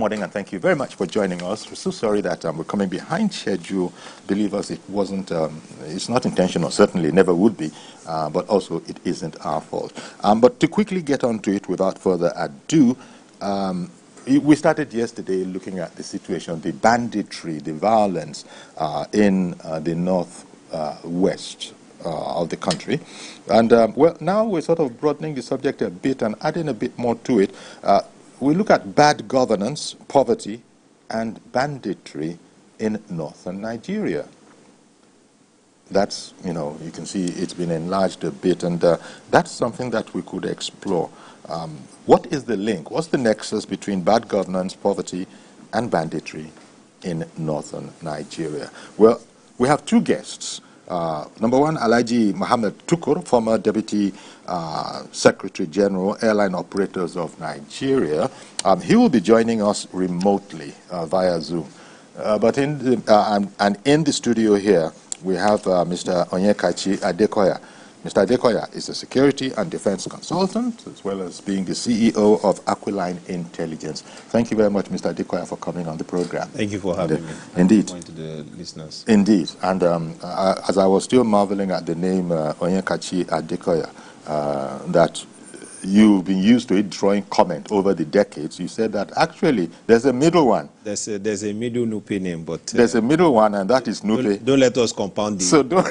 morning, and thank you very much for joining us. We're so sorry that we're coming behind schedule. Believe us, it wasn't, it's not intentional, certainly never would be, but also it isn't our fault. But to quickly get onto it without further ado, we started yesterday looking at the situation, the banditry, the violence in the northwest of the country. And well, now we're sort of broadening the subject a bit and adding a bit more to it. We look at bad governance, poverty, and banditry in northern Nigeria. That's, you know, you can see it's been enlarged a bit, and that's something that we could explore. What is the link? What's the nexus between bad governance, poverty, and banditry in northern Nigeria? Well, we have two guests. Number one, Alhaji Mohammed Tukur, former Deputy Secretary General, Airline Operators of Nigeria. He will be joining us remotely via Zoom. But in the studio here, we have Mr. Onyekachi Adekoya. Mr. Adekoya is a security and defense consultant, as well as being the CEO of Aquiline Intelligence. Thank you very much, Mr. Adekoya, for coming on the program. Thank you for having me. Indeed. To the listeners. Indeed. And as I was still marveling at the name Onyekachi Adekoya, that you've been used to it, drawing comment over the decades, you said that actually there's a middle one. There's a middle Nupe name, but... there's a middle one, and that is Nupe. Don't let us compound it. So don't...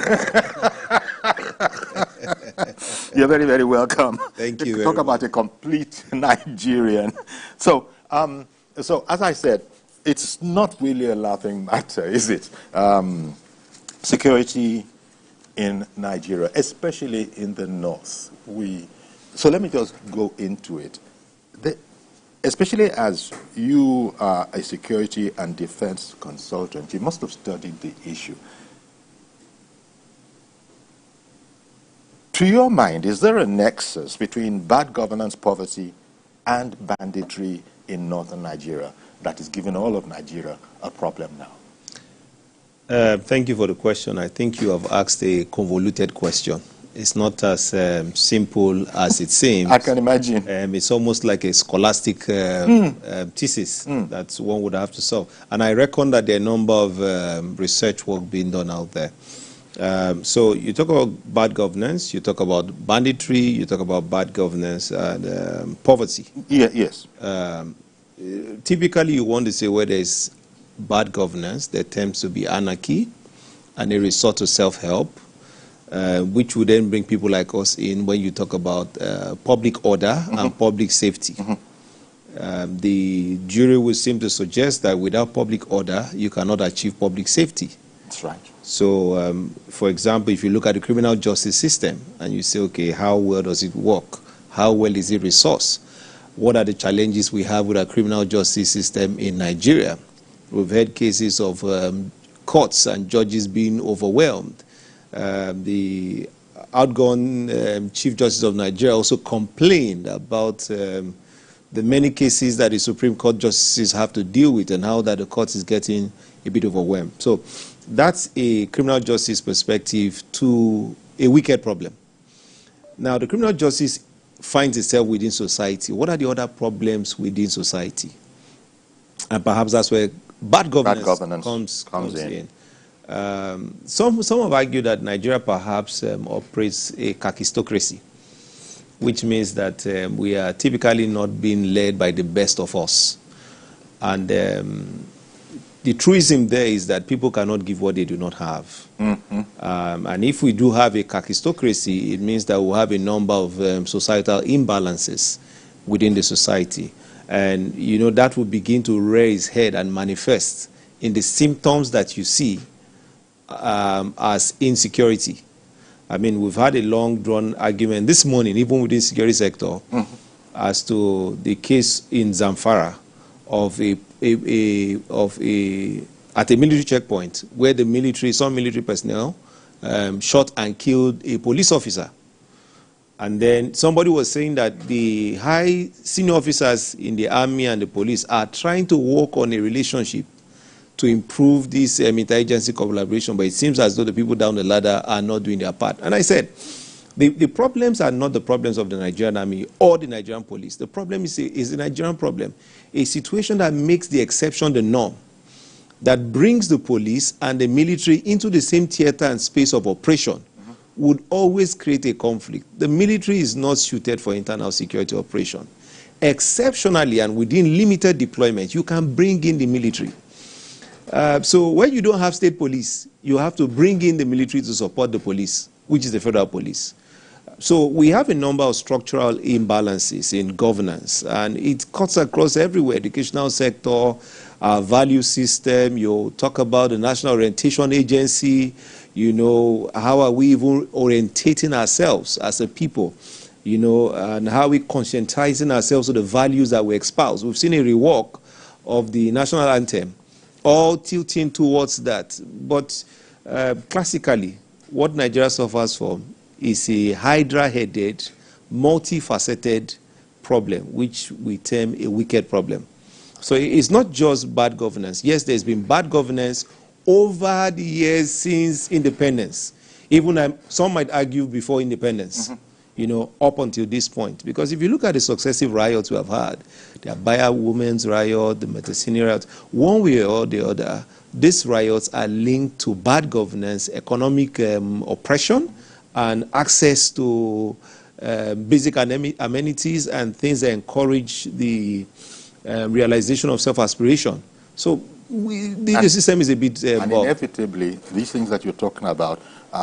You're very, very welcome. Thank you. Talk about a complete Nigerian. So, so as I said, it's not really a laughing matter, is it? Security in Nigeria, especially in the north. So let me just go into it. Especially as you are a security and defense consultant, you must have studied the issue. To your mind, is there a nexus between bad governance, poverty, and banditry in northern Nigeria that is giving all of Nigeria a problem now? Thank you for the question. I think you have asked a convoluted question. It's not as simple as it seems. I can imagine. It's almost like a scholastic thesis that one would have to solve. And I reckon that there are a number of research work being done out there. So you talk about bad governance, you talk about banditry, you talk about bad governance and poverty. Yeah, yes. Typically, you want to say where there's bad governance, there tends to be anarchy and a resort to self-help, which would then bring people like us in when you talk about public order and public safety. The jury would seem to suggest that without public order, you cannot achieve public safety. That's right. So, for example, if you look at the criminal justice system and you say, okay, how well does it work? How well is it resourced? What are the challenges we have with our criminal justice system in Nigeria? We've had cases of courts and judges being overwhelmed. The outgone Chief Justice of Nigeria also complained about the many cases that the Supreme Court justices have to deal with and how that the court is getting a bit overwhelmed. So that's a criminal justice perspective to a wicked problem. Now, the criminal justice finds itself within society. What are the other problems within society? And perhaps that's where bad governance comes in. Some have argued that Nigeria perhaps operates a kakistocracy, which means that we are typically not being led by the best of us. And the truism there is that people cannot give what they do not have. And if we do have a kakistocracy, it means that we'll have a number of societal imbalances within the society. And, you know, that will begin to rear its head and manifest in the symptoms that you see as insecurity. I mean, we've had a long-drawn argument this morning, even within the security sector, as to the case in Zamfara of at a military checkpoint where some military personnel shot and killed a police officer. And then somebody was saying that the high senior officers in the army and the police are trying to work on a relationship to improve this interagency collaboration, but it seems as though the people down the ladder are not doing their part. And I said, The problems are not the problems of the Nigerian army or the Nigerian police. The problem is a Nigerian problem, a situation that makes the exception the norm, that brings the police and the military into the same theater and space of operation, would always create a conflict. The military is not suited for internal security operation. Exceptionally and within limited deployment, you can bring in the military. So when you don't have state police, you have to bring in the military to support the police, which is the federal police. So we have a number of structural imbalances in governance, and it cuts across everywhere: educational sector, our value system. You talk about the National Orientation Agency. You know, how are we even orientating ourselves as a people? You know, and how are we conscientizing ourselves of the values that we espouse? We've seen a rework of the national anthem, all tilting towards that. But classically, what Nigeria suffers from is a hydra-headed, multifaceted problem, which we term a wicked problem. So it's not just bad governance. Yes, there's been bad governance over the years since independence. Even some might argue before independence, you know, up until this point. Because if you look at the successive riots we have had, the Abaya Women's Riot, the Metesini Riot, one way or the other, these riots are linked to bad governance, economic oppression, and access to basic amenities and things that encourage the realization of self-aspiration. So the system is a bit and inevitably, these things that you're talking about,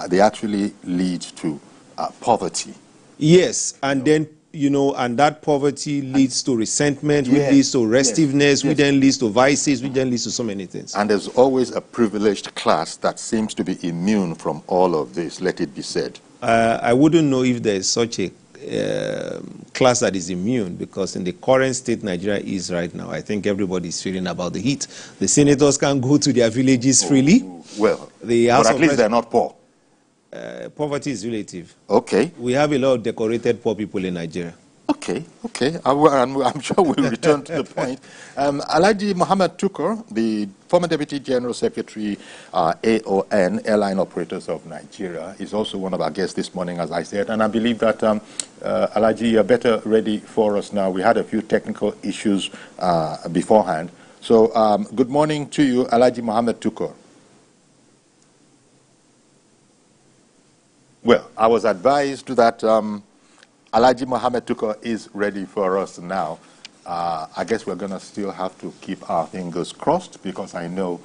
they actually lead to poverty. Yes, and then, you know, and that poverty leads to resentment, which leads to restiveness, which then leads to vices, which then leads to so many things. And there's always a privileged class that seems to be immune from all of this, let it be said. I wouldn't know if there's such a class that is immune, because in the current state Nigeria is right now, I think everybody's feeling about the heat. The senators can go to their villages freely. Well, but at least they're not poor. Poverty is relative. Okay. We have a lot of decorated poor people in Nigeria. Okay. I'm sure we'll return to the point. Alhaji Mohammed Tukur, the former Deputy General Secretary, AON, Airline Operators of Nigeria, is also one of our guests this morning, as I said. And I believe that, Alhaji, you're better ready for us now. We had a few technical issues beforehand. So good morning to you, Alhaji Mohammed Tukur. Well, I was advised that Alhaji Mohammed Tukur is ready for us now. I guess we're going to still have to keep our fingers crossed, because I know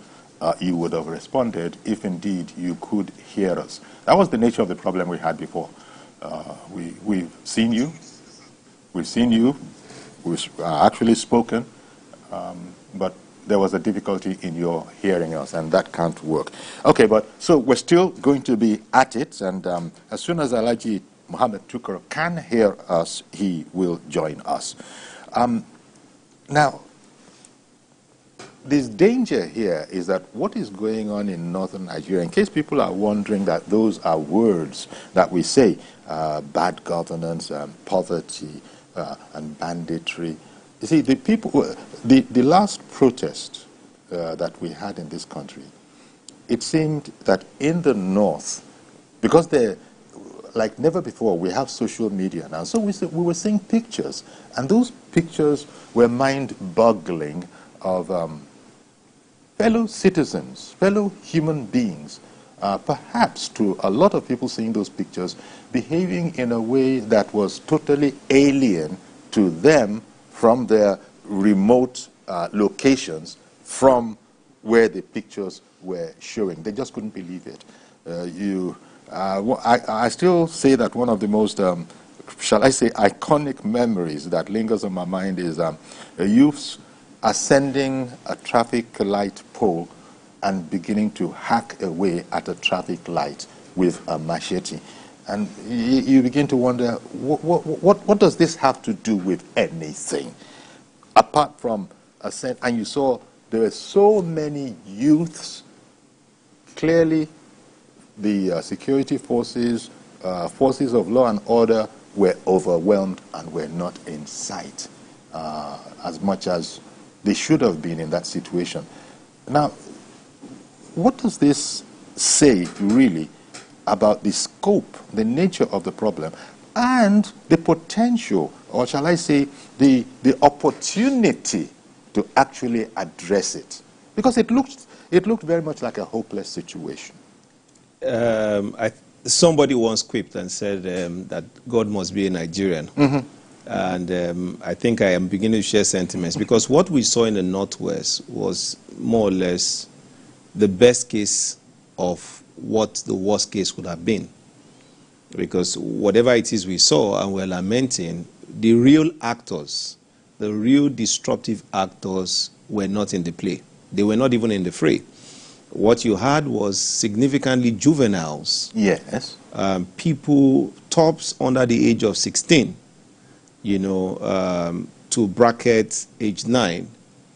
you would have responded if indeed you could hear us. That was the nature of the problem we had before. We've seen you. We've actually spoken, but there was a difficulty in your hearing us, and that can't work. Okay, but so we're still going to be at it, and as soon as Alhaji Mohammed Tukur can hear us, he will join us. Now, this danger here is that what is going on in northern Nigeria, in case people are wondering that those are words that we say, bad governance, poverty, and banditry. You see, the last protest that we had in this country, it seemed that in the north, because like never before, we have social media now. So we were seeing pictures, and those pictures were mind-boggling of fellow citizens, fellow human beings, perhaps to a lot of people seeing those pictures, behaving in a way that was totally alien to them from their remote locations from where the pictures were showing. They just couldn't believe it. I still say that one of the most, shall I say, iconic memories that lingers on my mind is youths ascending a traffic light pole and beginning to hack away at a traffic light with a machete. And you begin to wonder, what does this have to do with anything? Apart from ascent, and you saw there were so many youths. Clearly, the security forces, forces of law and order were overwhelmed and were not in sight as much as they should have been in that situation. Now, what does this say, really, about the scope, the nature of the problem, and the potential, or shall I say, the opportunity to actually address it? Because it looked very much like a hopeless situation. Somebody once quipped and said that God must be a Nigerian. Mm-hmm. And I think I am beginning to share sentiments, because what we saw in the Northwest was more or less the best case of what the worst case could have been. Because whatever it is we saw and we're lamenting, the real actors, the real disruptive actors were not in the play. They were not even in the fray. What you had was significantly juveniles. Yes. People, tops under the age of 16, to bracket age 9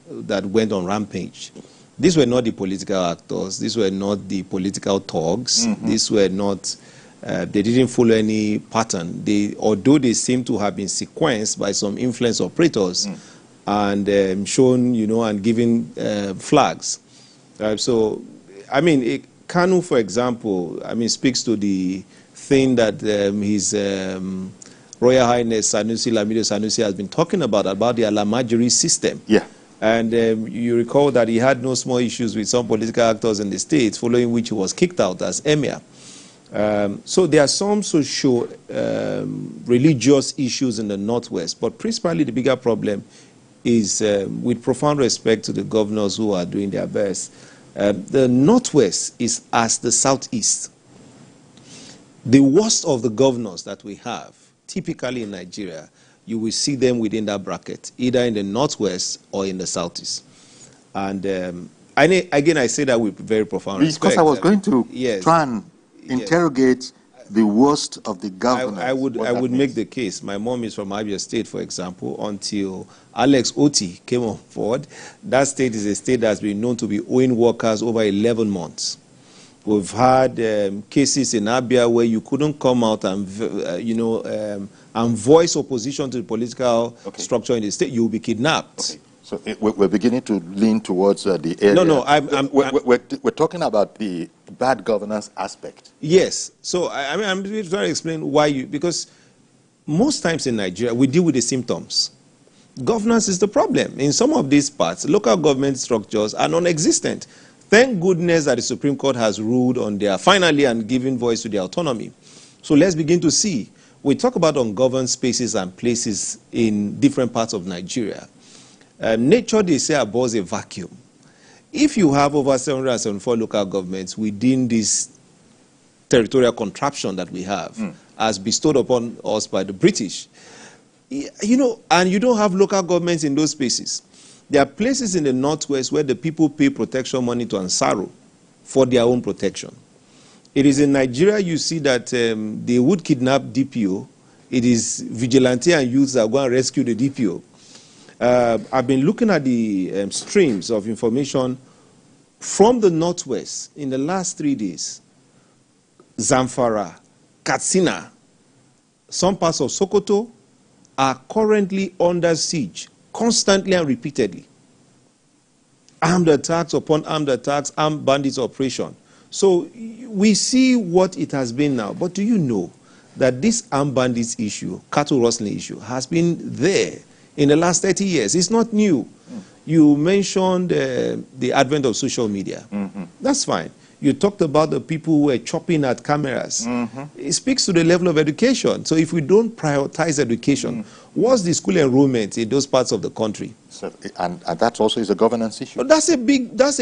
that went on rampage. These were not the political actors. These were not the political thugs. Mm-hmm. These were not, they didn't follow any pattern. Although they seem to have been sequenced by some influence operators and shown, and given flags. Kanu, for example, speaks to the thing that his Royal Highness Sanusi Lamido Sanusi has been talking about the Alamajiri system. Yeah. And you recall that he had no small issues with some political actors in the state, following which he was kicked out as emir. So there are some social, religious issues in the Northwest, but principally the bigger problem is, with profound respect to the governors who are doing their best, the Northwest is as the Southeast. The worst of the governors that we have, typically in Nigeria, you will see them within that bracket, either in the Northwest or in the Southeast. And again, I say that with very profound respect. Because I was going to try and interrogate the worst of the governors. I would make the case. My mom is from Abia State, for example, until Alex Oti came on board. That state is a state that's been known to be owing workers over 11 months. We've had cases in Abia where you couldn't come out and, and voice opposition to the political structure in the state. You'll be kidnapped. Okay. So we're beginning to lean towards the area. No, we're talking about the bad governance aspect. Yes. So I'm trying to explain why because most times in Nigeria we deal with the symptoms. Governance is the problem. In some of these parts, local government structures are non-existent. Thank goodness that the Supreme Court has ruled on their finally and given voice to their autonomy. So let's begin to see. We talk about ungoverned spaces and places in different parts of Nigeria. Nature, they say, abhors a vacuum. If you have over 774 local governments within this territorial contraption that we have, as bestowed upon us by the British, and you don't have local governments in those spaces, there are places in the Northwest where the people pay protection money to Ansaro for their own protection. It is in Nigeria you see that they would kidnap DPO. It is vigilante and youths that go and rescue the DPO. I've been looking at the streams of information from the Northwest in the last 3 days. Zamfara, Katsina, some parts of Sokoto are currently under siege, constantly and repeatedly. Armed attacks upon armed attacks, armed bandits operation. So we see what it has been now. But do you know that this armed bandits issue, cattle rustling issue, has been there in the last 30 years? It's not new. You mentioned the advent of social media. That's fine. You talked about the people who are chopping at cameras. It speaks to the level of education. So if we don't prioritize education, what's the school enrollment in those parts of the country? So, and that also is a governance issue. But that's a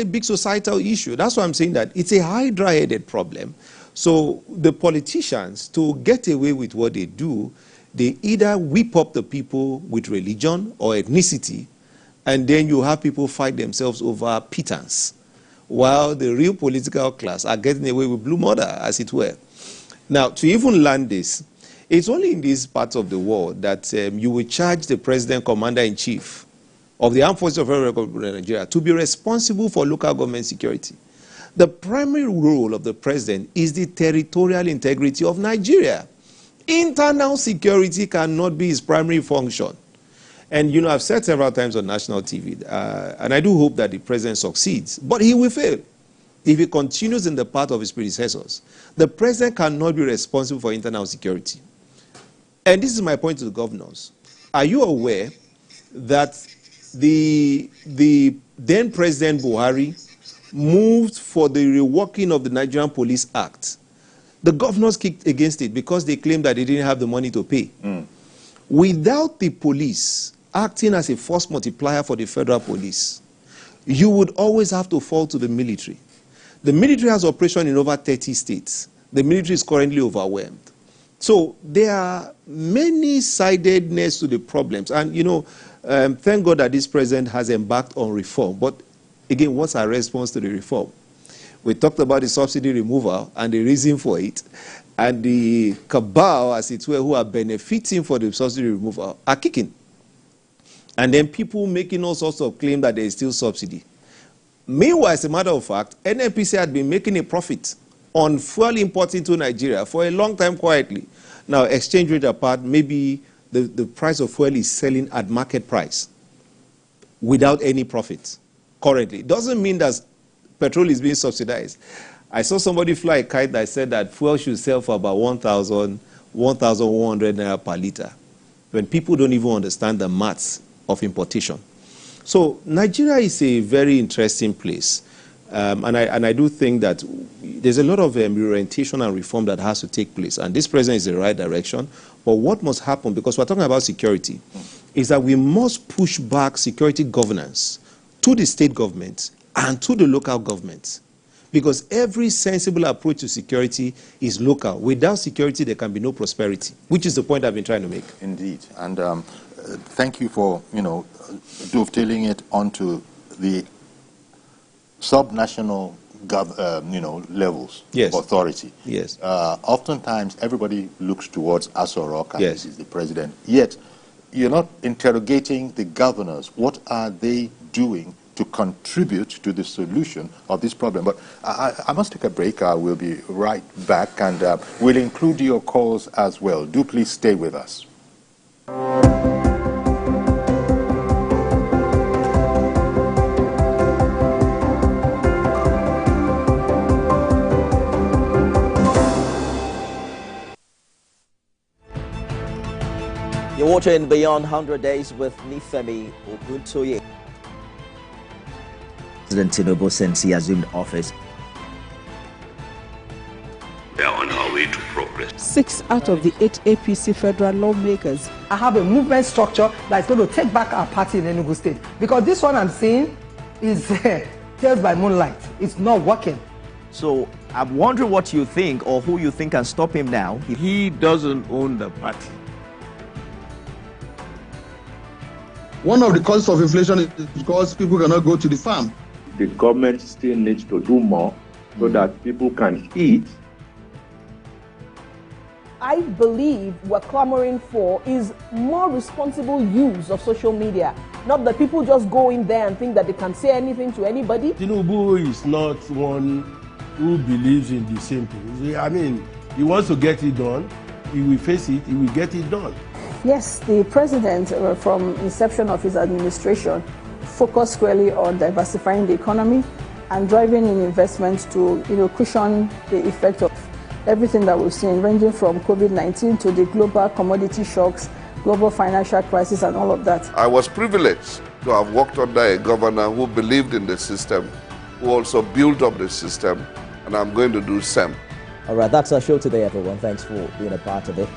big societal issue. That's why I'm saying that it's a hydra-headed problem. So the politicians, to get away with what they do, they either whip up the people with religion or ethnicity, and then you have people fight themselves over pittance, while the real political class are getting away with blue murder, as it were. Now, to even learn this, it's only in these parts of the world that you will charge the president, commander-in-chief of the Armed Forces of Nigeria to be responsible for local government security. The primary role of the president is the territorial integrity of Nigeria. Internal security cannot be his primary function. And, I've said several times on national TV, and I do hope that the president succeeds, but he will fail. if he continues in the path of his predecessors, the president cannot be responsible for internal security. And this is my point to the governors. Are you aware that the then President Buhari moved for the reworking of the Nigerian Police Act? The governors kicked against it because they claimed that they didn't have the money to pay. Without the police acting as a force multiplier for the federal police, you would always have to fall to the military. The military has operation in over 30 states. The military is currently overwhelmed. So there are many-sidedness to the problems. And, you know, thank God that this president has embarked on reform. But, again, what's our response to the reform? We talked about the subsidy removal and the reason for it. And the cabal, as it were, who are benefiting for the subsidy removal are kicking. And then people making all sorts of claims that there is still subsidy. Meanwhile, as a matter of fact, NNPC had been making a profit on fuel import into Nigeria for a long time quietly. Now, exchange rate apart, maybe the price of fuel is selling at market price without any profit currently. It doesn't mean that petrol is being subsidized. I saw somebody fly a kite that said that fuel should sell for about 1,100 naira per liter, when people don't even understand the maths of importation. So Nigeria is a very interesting place. And I do think that there's a lot of reorientation and reform that has to take place. And this president is in the right direction. But what must happen, because we're talking about security, is that we must push back security governance to the state governments and to the local governments. Because every sensible approach to security is local. Without security, there can be no prosperity, which is the point I've been trying to make. Indeed. And thank you for, dovetailing it onto the subnational levels of authority. Yes. Oftentimes, everybody looks towards Aso Rock, and yes. this is the president. Yet, you're not interrogating the governors. What are they doing to contribute to the solution of this problem? But I must take a break. We'll be right back, and we'll include your calls as well. Do please stay with us. You're watching Beyond 100 Days with Nifemi Oguntoye. President Tinubu, since he assumed office, we are on our way to progress. 6 out of the 8 APC federal lawmakers. I have a movement structure that's going to take back our party in Enugu State. Because this one I'm seeing is tales by moonlight. It's not working. So I'm wondering what you think, or who you think can stop him now. He doesn't own the party. One of the causes of inflation is because people cannot go to the farm. The government still needs to do more so that people can eat. I believe what clamoring for is more responsible use of social media. Not that people just go in there and think that they can say anything to anybody. Tinubu is not one who believes in the same thing. I mean, he wants to get it done. He will face it. He will get it done. Yes, the president, from inception of his administration, focused squarely on diversifying the economy and driving in investments to, cushion the effect of everything that we've seen, ranging from COVID-19 to the global commodity shocks, global financial crisis, and all of that. I was privileged to have worked under a governor who believed in the system, who also built up the system, and I'm going to do the same. All right, that's our show today, everyone. Thanks for being a part of it.